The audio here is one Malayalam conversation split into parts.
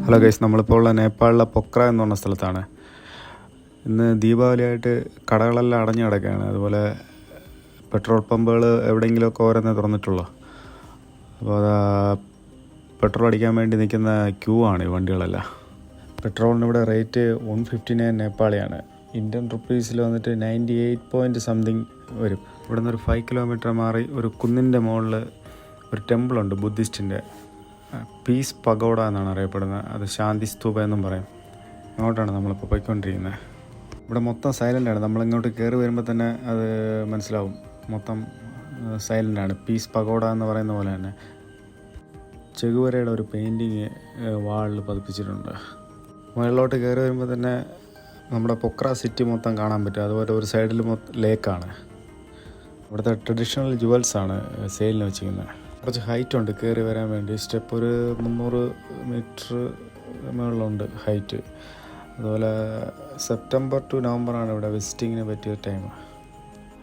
ഹലോ ഗൈസ്, നമ്മളിപ്പോൾ ഉള്ള നേപ്പാളിലെ പൊക്ര എന്ന് പറഞ്ഞ സ്ഥലത്താണ്. ഇന്ന് ദീപാവലിയായിട്ട് കടകളെല്ലാം അടഞ്ഞു കിടക്കുകയാണ്. അതുപോലെ പെട്രോൾ പമ്പുകൾ എവിടെയെങ്കിലുമൊക്കെ ഓരോന്നേ തുറന്നിട്ടുള്ളൂ. അപ്പോൾ അതാ പെട്രോൾ അടിക്കാൻ വേണ്ടി നിൽക്കുന്ന ക്യൂ ആണ് ഈ വണ്ടികളെല്ലാം. പെട്രോളിന് ഇവിടെ റേറ്റ് 159 നേപ്പാളിയാണ്. ഇന്ത്യൻ റുപ്പീസിൽ വന്നിട്ട് 98 പോയിൻറ്റ് സംതിങ് വരും. ഇവിടെ നിന്ന് ഒരു 5 കിലോമീറ്റർ മാറി ഒരു കുന്നിൻ്റെ മുകളിൽ ഒരു ടെമ്പിളുണ്ട്, ബുദ്ധിസ്റ്റിൻ്റെ. പീസ് പഗോഡ എന്നാണ് അറിയപ്പെടുന്നത്. അത് ശാന്തി സ്തൂപ എന്നും പറയും. അങ്ങോട്ടാണ് നമ്മളിപ്പോൾ പോയിക്കൊണ്ടിരിക്കുന്നത്. ഇവിടെ മൊത്തം സൈലൻ്റാണ്. നമ്മളിങ്ങോട്ട് കയറി വരുമ്പോൾ തന്നെ അത് മനസ്സിലാവും, മൊത്തം സൈലൻ്റാണ്. പീസ് പഗോഡ എന്ന് പറയുന്ന പോലെ തന്നെ ചെഗുവരയുടെ ഒരു പെയിൻറ്റിങ് വാളിൽ പതിപ്പിച്ചിട്ടുണ്ട്. മുകളിലോട്ട് കയറി വരുമ്പോൾ തന്നെ നമ്മുടെ പൊക്ര സിറ്റി മൊത്തം കാണാൻ പറ്റും. അതുപോലെ ഒരു സൈഡിൽ ലേക്കാണ്. ഇവിടുത്തെ ട്രഡീഷണൽ ജുവൽസാണ് സെയിലിന് വെച്ചിരിക്കുന്നത്. കുറച്ച് ഹൈറ്റ് ഉണ്ട് കയറി വരാൻ വേണ്ടി. സ്റ്റെപ്പ് ഒരു 300 മീറ്റർ മുകളിലുണ്ട് ഹൈറ്റ്. അതുപോലെ സെപ്റ്റംബർ ടു നവംബറാണ് ഇവിടെ വിസിറ്റിങ്ങിന് പറ്റിയ ടൈം.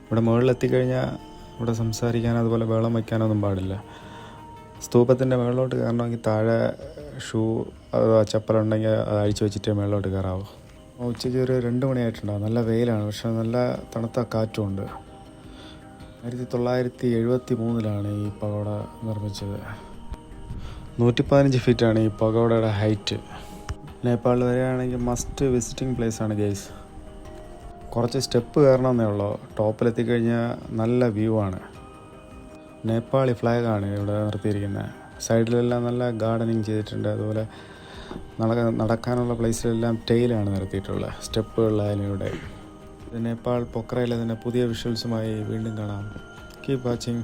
ഇവിടെ മുകളിലെത്തിക്കഴിഞ്ഞാൽ ഇവിടെ സംസാരിക്കാൻ അതുപോലെ വെള്ളം വയ്ക്കാനൊന്നും പാടില്ല. സ്തൂപത്തിൻ്റെ മുകളിലോട്ട് കയറണമെങ്കിൽ താഴെ ഷൂ അഥവാ ചപ്പലുണ്ടെങ്കിൽ അത് അഴിച്ചു വെച്ചിട്ടേ മുകളിലോട്ട് കയറാവൂ. ഉച്ചയ്ക്ക് ഒരു 2 മണിയായിട്ടുണ്ടാകും. നല്ല വെയിലാണ്, പക്ഷേ നല്ല തണുത്ത കാറ്റുമുണ്ട്. 1973 ഈ പഗോഡ നിർമ്മിച്ചത്. 115 ഫീറ്റാണ് ഈ പഗോഡയുടെ ഹൈറ്റ്. നേപ്പാളിൽ വരികയാണെങ്കിൽ മസ്റ്റ് വിസിറ്റിംഗ് പ്ലേസാണ് ഗൈസ്. കുറച്ച് സ്റ്റെപ്പ് കയറണമെന്നേ ഉള്ളൂ. ടോപ്പിലെത്തിക്കഴിഞ്ഞാൽ നല്ല വ്യൂ ആണ്. നേപ്പാളി ഫ്ലാഗാണ് ഇവിടെ നിർത്തിയിരിക്കുന്നത്. സൈഡിലെല്ലാം നല്ല ഗാർഡനിങ് ചെയ്തിട്ടുണ്ട്. അതുപോലെ നടക്കാനുള്ള പ്ലേസിലെല്ലാം ടെയിലാണ് നിർത്തിയിട്ടുള്ളത്, സ്റ്റെപ്പുകളിലായാലും ഇവിടെ. നേപ്പാൾ പൊക്രയിലെ തന്നെ പുതിയ വിഷ്വൽസുമായി വീണ്ടും കാണാം. Keep watching.